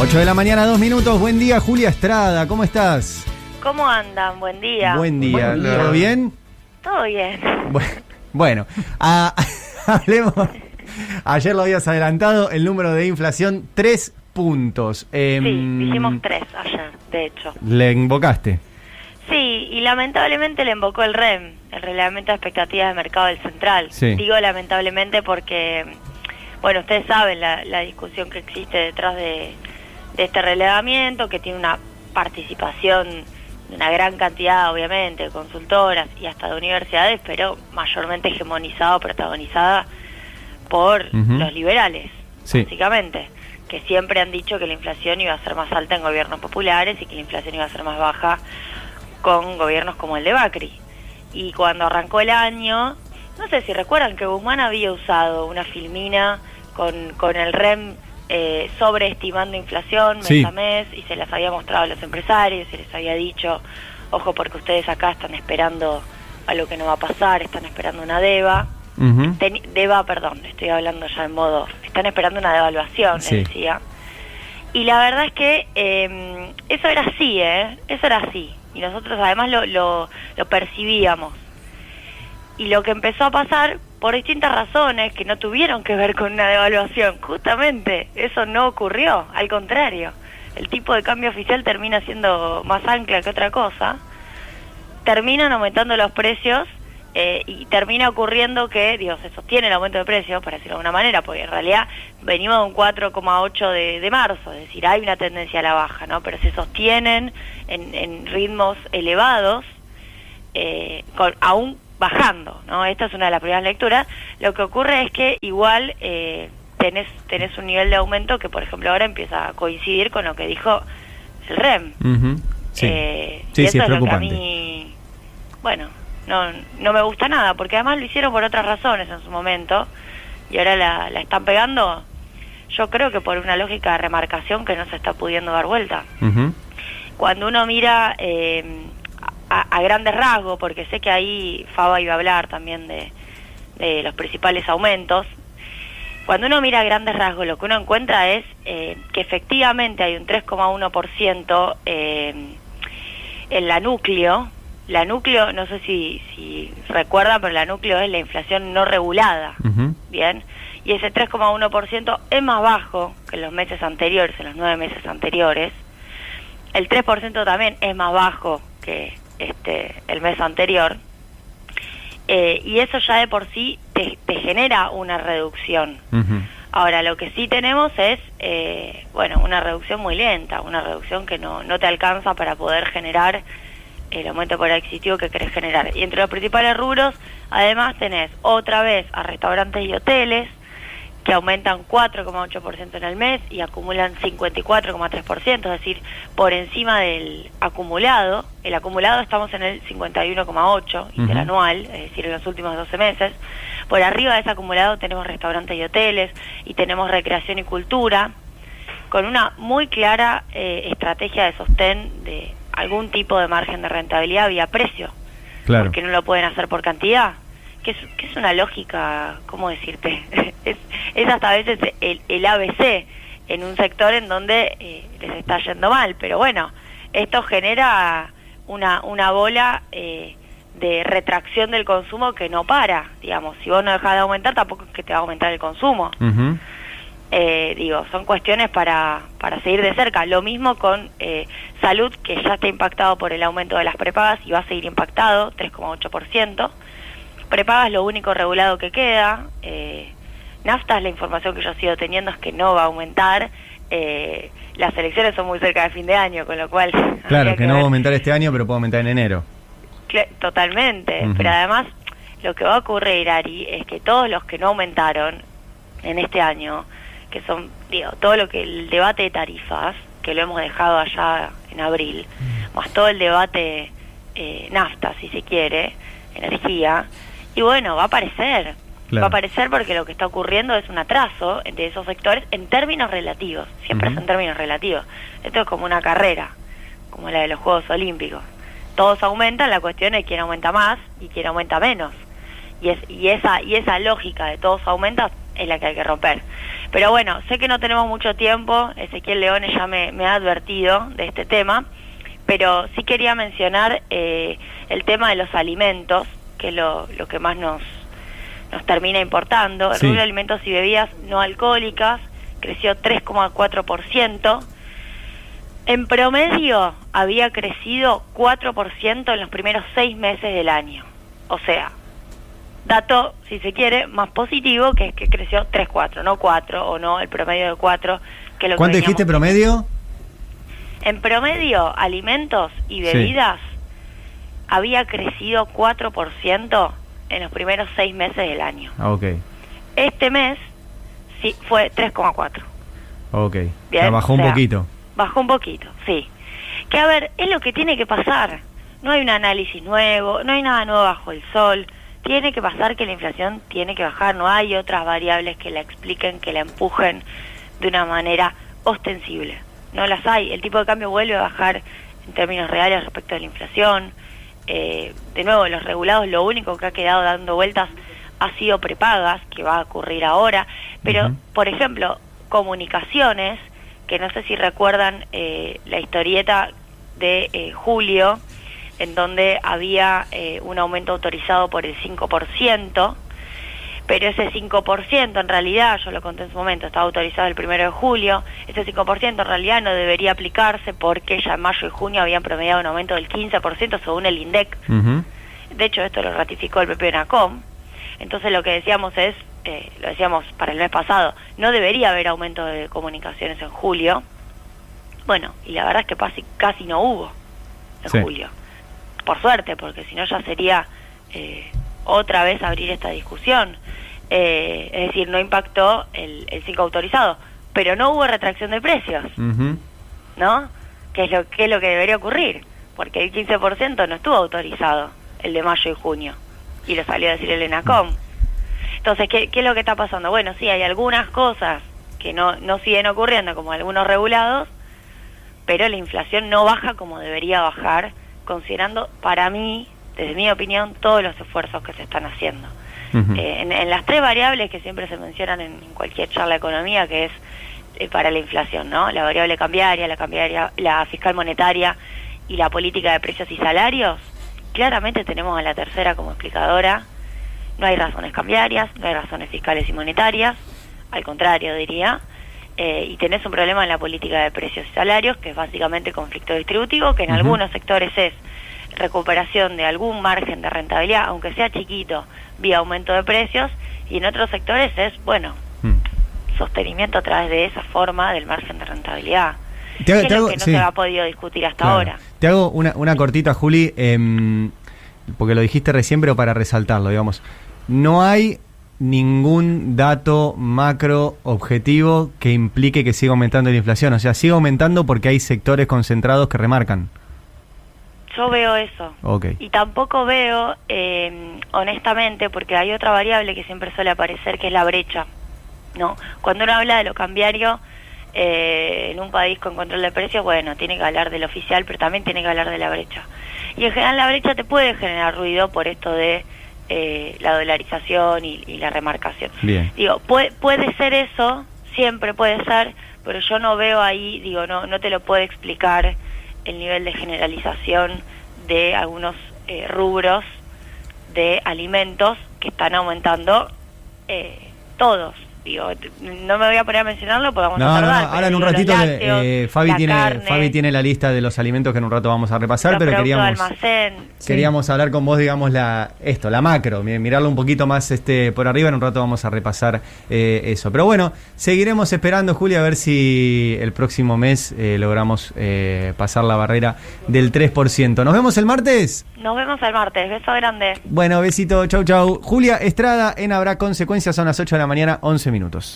8 de la mañana, 2 minutos. Buen día, Julia Estrada. ¿Cómo estás? ¿Cómo andan? Buen día. Buen día. ¿Todo bien? Todo bien. Bueno, hablemos. Ayer lo habías adelantado, el número de inflación, 3 puntos. Sí, dijimos 3 ayer, de hecho. ¿Le invocaste? Sí, y lamentablemente le invocó el REM, el Reglamento de Expectativas de Mercado del Central. Sí. Digo lamentablemente porque, bueno, ustedes saben la discusión que existe detrás de este relevamiento, que tiene una participación de una gran cantidad, obviamente, de consultoras y hasta de universidades, pero mayormente hegemonizada o protagonizada por los liberales, sí, básicamente, que siempre han dicho que la inflación iba a ser más alta en gobiernos populares y que la inflación iba a ser más baja con gobiernos como el de Macri. Y cuando arrancó el año, no sé si recuerdan que Guzmán había usado una filmina con el REM sobreestimando inflación mes a mes, y se las había mostrado a los empresarios y les había dicho, ojo, porque ustedes acá están esperando algo que no va a pasar, están esperando una DEVA. Estoy hablando ya en modo, están esperando una devaluación, les decía. Y la verdad es que eso era así, eso era así. Y nosotros además lo percibíamos. Y lo que empezó a pasar, por distintas razones que no tuvieron que ver con una devaluación, justamente, eso no ocurrió, al contrario. El tipo de cambio oficial termina siendo más ancla que otra cosa. Terminan aumentando los precios y termina ocurriendo que, se sostiene el aumento de precios, para decirlo de alguna manera, porque en realidad venimos de un 4,8 de marzo, es decir, hay una tendencia a la baja, ¿no? Pero se sostienen en ritmos elevados, aún bajando, ¿no? Esta es una de las primeras lecturas. Lo que ocurre es que igual tenés un nivel de aumento que, por ejemplo, ahora empieza a coincidir con lo que dijo el REM. Sí, y eso es lo que a mí, no me gusta nada, porque además lo hicieron por otras razones en su momento, y ahora la están pegando, yo creo que por una lógica de remarcación que no se está pudiendo dar vuelta. Cuando uno mira a grandes rasgos, porque sé que ahí Faba iba a hablar también de los principales aumentos, cuando uno mira a grandes rasgos, lo que uno encuentra es que efectivamente hay un 3,1% en la núcleo. La núcleo, no sé si recuerdan, pero la núcleo es la inflación no regulada, ¿bien? Y ese 3,1% es más bajo que en los meses anteriores, en los 9 meses anteriores. El 3% también es más bajo que el mes anterior. Y eso ya de por sí te genera una reducción. Ahora, lo que sí tenemos es, una reducción muy lenta, una reducción que no te alcanza para poder generar el aumento por adquisitivo que querés generar. Y entre los principales rubros, además, tenés otra vez a restaurantes y hoteles, que aumentan 4,8% en el mes y acumulan 54,3%, es decir, por encima del acumulado. El acumulado estamos en el 51,8% interanual, es decir, en los últimos 12 meses. Por arriba de ese acumulado tenemos restaurantes y hoteles, y tenemos recreación y cultura, con una muy clara estrategia de sostén de algún tipo de margen de rentabilidad vía precio, porque no lo pueden hacer por cantidad, que es una lógica, ¿cómo decirte? es hasta a veces el ABC en un sector en donde les está yendo mal, pero bueno, esto genera una bola de retracción del consumo que no para, si vos no dejás de aumentar, tampoco es que te va a aumentar el consumo. Son cuestiones para seguir de cerca. Lo mismo con salud, que ya está impactado por el aumento de las prepagas y va a seguir impactado, 3,8%. Prepagas es lo único regulado que queda. Naftas, la información que yo sigo teniendo es que no va a aumentar. Las elecciones son muy cerca de fin de año, con lo cual... Claro, que no va a aumentar este año, pero puede aumentar en enero. Totalmente, pero además lo que va a ocurrir, Ari, es que todos los que no aumentaron en este año, que son, todo lo que el debate de tarifas, que lo hemos dejado allá en abril, más todo el debate nafta, si se quiere, energía, y bueno, va a aparecer. Va a aparecer porque lo que está ocurriendo es un atraso de esos sectores en términos relativos, siempre son términos relativos. Esto es como una carrera, como la de los Juegos Olímpicos. Todos aumentan, la cuestión es quién aumenta más y quién aumenta menos. Y esa lógica de todos aumentan es la que hay que romper. Pero bueno, sé que no tenemos mucho tiempo, Ezequiel Leone ya me ha advertido de este tema, pero sí quería mencionar el tema de los alimentos, que es lo que más nos termina importando. El rubro de alimentos y bebidas no alcohólicas creció 3,4%. En promedio había crecido 4% en los primeros 6 meses del año. O sea, dato, si se quiere, más positivo, que es que creció 3,4, no 4, o no el promedio de 4. Que lo ¿Cuánto dijiste promedio? En promedio, alimentos y bebidas había crecido 4% en los primeros 6 meses del año. Ok. Este mes sí fue 3,4. Ok. Bien, bajó un poquito. Bajó un poquito, sí. Que a ver, es lo que tiene que pasar. No hay un análisis nuevo, no hay nada nuevo bajo el sol. Tiene que pasar que la inflación tiene que bajar. No hay otras variables que la expliquen, que la empujen de una manera ostensible. No las hay. El tipo de cambio vuelve a bajar en términos reales respecto a la inflación. De nuevo, los regulados, lo único que ha quedado dando vueltas ha sido prepagas, que va a ocurrir ahora. Pero, por ejemplo, comunicaciones, que no sé si recuerdan la historieta de julio, en donde había un aumento autorizado por el 5%, pero ese 5% en realidad, yo lo conté en su momento, estaba autorizado el 1 de julio, ese 5% en realidad no debería aplicarse porque ya en mayo y junio habían promediado un aumento del 15% según el INDEC. De hecho, esto lo ratificó el propio ENACOM. Entonces lo que decíamos es, lo decíamos para el mes pasado, no debería haber aumento de comunicaciones en julio. Bueno, y la verdad es que casi no hubo en julio. Por suerte, porque si no ya sería otra vez abrir esta discusión. Es decir, no impactó el 5 autorizado, pero no hubo retracción de precios, ¿no? Que es lo que debería ocurrir, porque el 15% no estuvo autorizado, el de mayo y junio, y lo salió a decir el ENACOM. Entonces, ¿qué es lo que está pasando? Bueno, sí, hay algunas cosas que no siguen ocurriendo, como algunos regulados, pero la inflación no baja como debería bajar, considerando, para mí, desde mi opinión, todos los esfuerzos que se están haciendo. En las 3 variables que siempre se mencionan en cualquier charla de economía, que es para la inflación, ¿no? La variable cambiaria, la fiscal monetaria y la política de precios y salarios, claramente tenemos a la tercera como explicadora. No hay razones cambiarias, no hay razones fiscales y monetarias, al contrario diría, y tenés un problema en la política de precios y salarios, que es básicamente conflicto distributivo, que en algunos sectores es recuperación de algún margen de rentabilidad, aunque sea chiquito, vía aumento de precios, y en otros sectores es, bueno, sostenimiento a través de esa forma del margen de rentabilidad. Que es lo que no se ha podido discutir hasta ahora. Te hago una cortita, Juli, porque lo dijiste recién, pero para resaltarlo, digamos. No hay ningún dato macro objetivo que implique que siga aumentando la inflación. O sea, sigue aumentando porque hay sectores concentrados que remarcan. Yo veo eso. Y tampoco veo, honestamente, porque hay otra variable que siempre suele aparecer, que es la brecha, ¿no? Cuando uno habla de lo cambiario en un país con control de precios, bueno, tiene que hablar del oficial, pero también tiene que hablar de la brecha. Y en general la brecha te puede generar ruido por esto de la dolarización y la remarcación. Bien. Digo, puede ser eso, siempre puede ser, pero yo no veo ahí, digo, no te lo puedo explicar el nivel de generalización de algunos rubros de alimentos que están aumentando todos. Digo, no me voy a poner a mencionarlo porque vamos a tardar. Ahora en un ratito Fabi tiene la lista de los alimentos que en un rato vamos a repasar, pero queríamos hablar con vos, digamos, la macro, mirarlo un poquito más por arriba. En un rato vamos a repasar eso. Pero bueno, seguiremos esperando, Julia, a ver si el próximo mes logramos pasar la barrera del 3%. ¿Nos vemos el martes? Nos vemos el martes, beso grande. Bueno, besito, chau. Julia Estrada en Habrá Consecuencias, son las 8 de la mañana, 11 minutos.